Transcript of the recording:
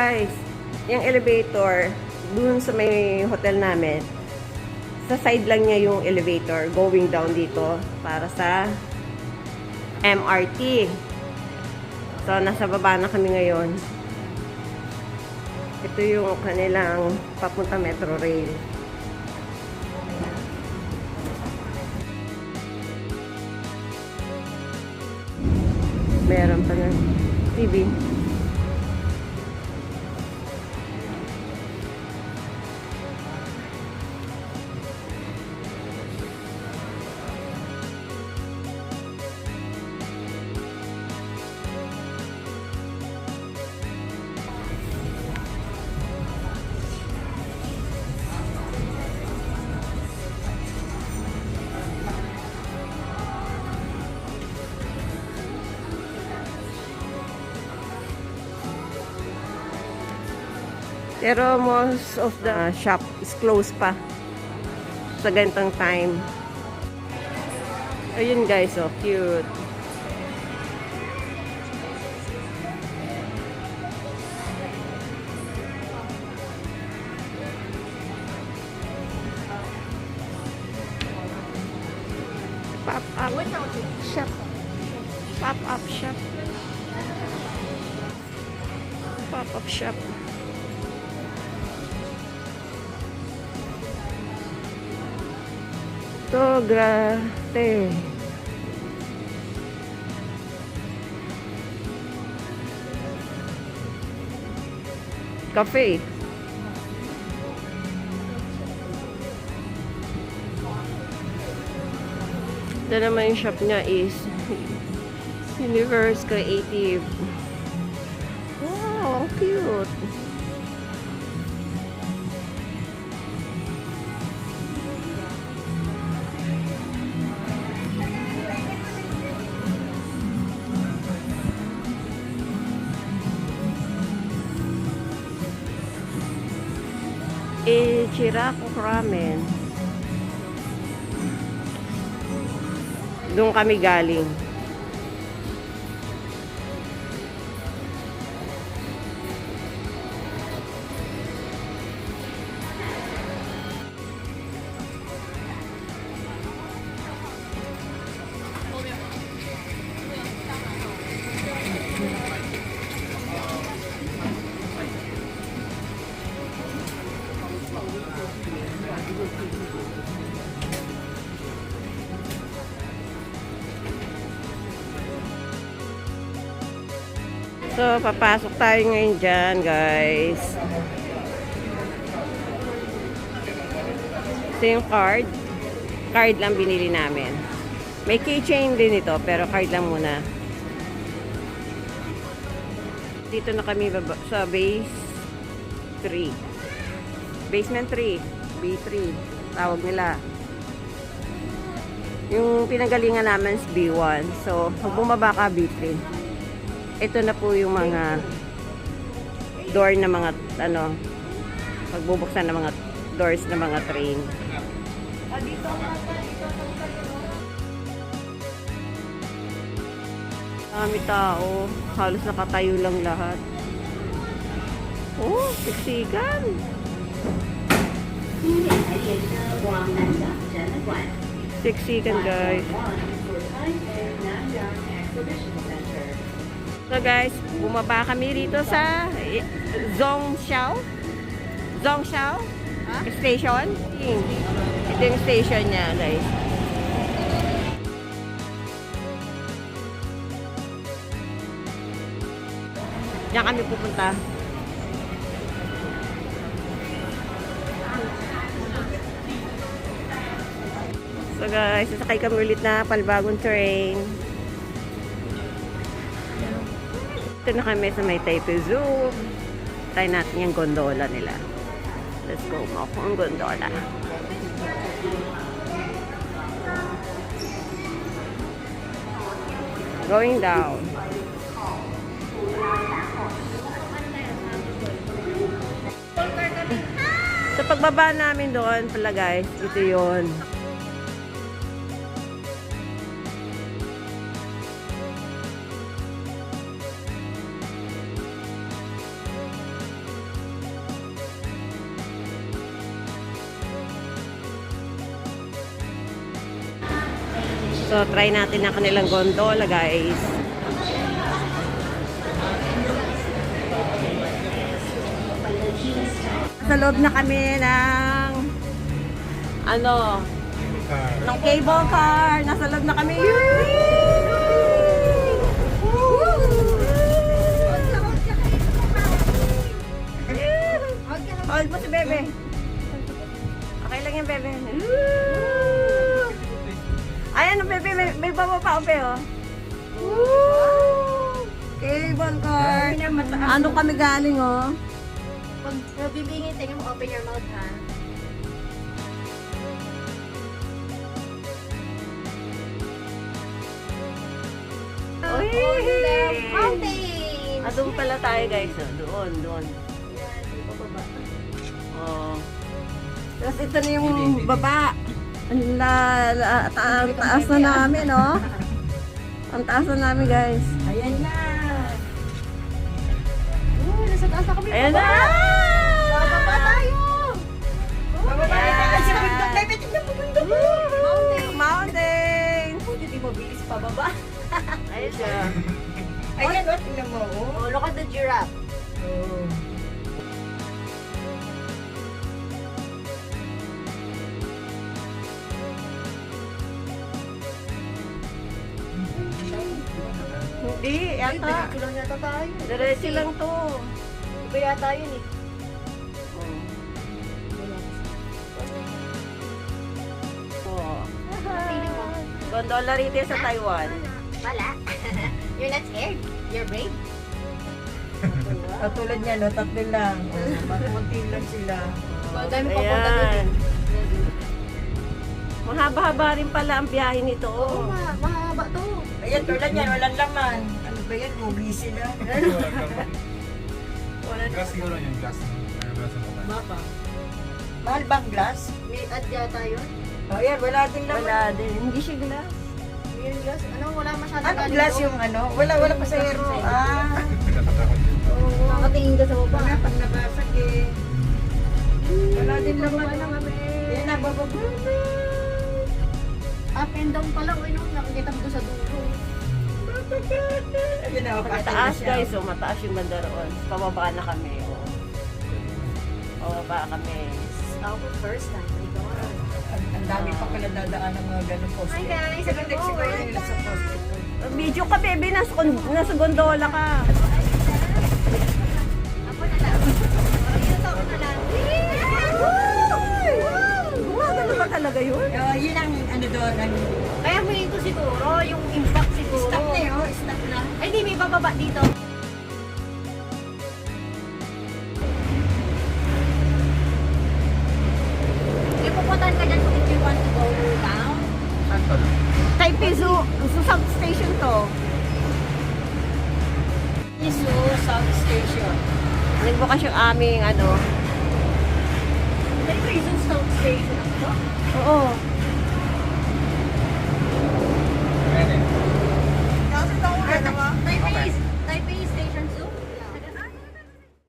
guys, yung elevator, dun sa may hotel namin, sa side lang niya yung elevator going down dito para sa MRT. So, nasa baba na kami ngayon. Ito yung kanilang papunta Metro Rail. Meron pa ng TV. Pero most of the shop is closed pa sa ganitong time. Ayun guys, so cute. Pop-up shop. Pop-up shop. Pop-up shop. Ito, grabe. Cafe. Ito naman yung shop niya is Universe Creative. Wow, cute. Chiraco Ramen. Doon kami galing. So, papasok tayo ngayon dyan, guys. Ito yung card. Card lang binili namin. May keychain din ito, pero card lang muna. Dito na kami sa base 3. Basement 3. B3. Tawag nila. Yung pinagalingan namin is B1. So, pag bumaba ka, B3. Ito na po yung mga door na mga, pagbubuksan ng mga doors na mga train. Dami tao. Halos nakatayo lang lahat. Oh, siksikan. Siksikan, guys. So guys, bumaba kami dito sa Zhongxiao Station. Ito yung station niya, guys. Diyan kami pupunta. So guys, sasakay kami ulit na palbagong train. Ito na kami sa may Taipei Zoo. Try natin yung gondola nila. Let's go mo ang gondola. Going down. Sa pagbaba namin doon pala guys, ito yun. So, try natin ang kanilang gondola, guys. Sa loob na kami ng ng cable car. Nasa loob na kami. Hold mo si Bebe. Okay lang yan, Bebe. Ayan, Bebe. May bababa o, Bebe, oh. Cable car. Ano kami galing, oh? Pag bibingin, tingnan mo, open your mouth, ha? Uy! Mountain! Doon pala tayo, guys. Oh. Doon. Yan, yung pababa. Oh. Tapos ito na yung baba. Ang taas na namin, oh. Ang taas na namin, guys. Ayan na! Nasa taas na kami. Ayan na! Bababa tayo! Bababa Ayan. tayo sa bundok. Dapat tingnan mo bundok. Mountain! Mountain! Buti di mabilis pababa. Ayun siya. Ayan, tingnan mo. Oh, look at the giraffe. Hindi, yata. Diretso lang yata tayo. Diretso lang to. Iba yata yun eh. Oh. Feeling mo? Gondola rito sa Taiwan. Wala. You're not scared. You're brave. Katulad niya, no? Tatlo lang. Magpunti lang sila. Dami papunta doon. Ayan. Mahaba-haba rin pala ang biyahe nito. Oo, mahaba to. Ayan, tulad niyan, walang laman. Ano ba yan? Movie sila. Glass siguro yung glass. Glass ng babae. Baka. Mahal bang glass? May ad yata yun. Oh, ayan, wala din laman. Wala din. Hindi siya glass. Yun glass. Ano, wala masyadong Ano galing glass doon. yung ano? Wala pa sa hero. Ah, Natatakot yun. oo. Nakatingin ka sa baba. Wala pag nabasag eh. Wala din laman. Bababa na kami. Yan na, bababa na. Up and down pala. Uy, no, nakikita mo doon sa dulo. Ayun na, patay na Mataas, siya. guys. So, mataas yung banda roon. Pababa na kami. Oh. Pababa kami. Our first time. My God. Ang dami pa pala dadaan ng mga ganun poste. Hi, guys. Pero Hello, next siguro welcome. nila sa poste. Video ka, baby. Nasa gondola ka. Ako na lang. Dito ako na lang. Gumagano ba talaga yun? Yun ang ano doon, ang Kaya mo ito siguro, yung impact siguro. stop na yun, stop na. Ay, di, may bababa dito. May pupuntahan ka dyan kung if you want to go down. Sakto lang. Taipei Zoo substation to. Isu South Station. Nagbukas yung aming ano. May reason South Station ako. Oo.